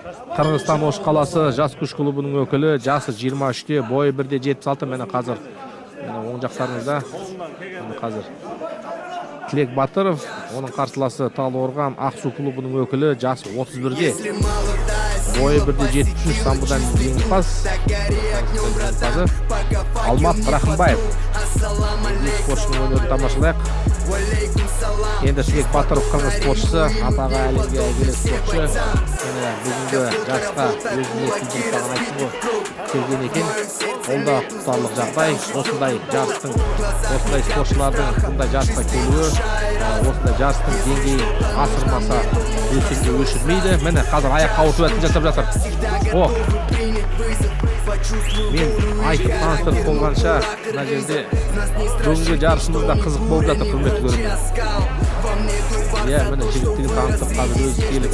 Кыргызстан Ош қаласы жас күш клубунун өкүлү, жасы 23-те, бою 1.76. Мені қазір оң жақтарыңызда қазір Тілек Батыров, оның қарсыласы Талдықорған Ақсу клубунун өкүлү, жасы 31-де, бою 1.73. самбодан жеңімпаз. Алмат Рахымбаев спортшының өнерін тамашалайық. Енді Тілек Батыров қырғыз спортшысы, атағы әлемге әйгілі спортшы. Бүгінгі жарысқа өзіне келген айтуы келген екен. Ол да құптарлық жағдай. Осындай жарыстың, осындай спортшылардың бұндай жарысқа келуі, осындай жарыстың деңгейі асырмаса өсірге өшірмейді. Міне қазір аяққа өтіп жасап жатыр. Мен айтып таныстырып болғанша, мына жерде бүгінгі жарысымызда қызық болып жатыр, құрметті көрермен. Міне жігіттігін таныстырып қазір өзі келіп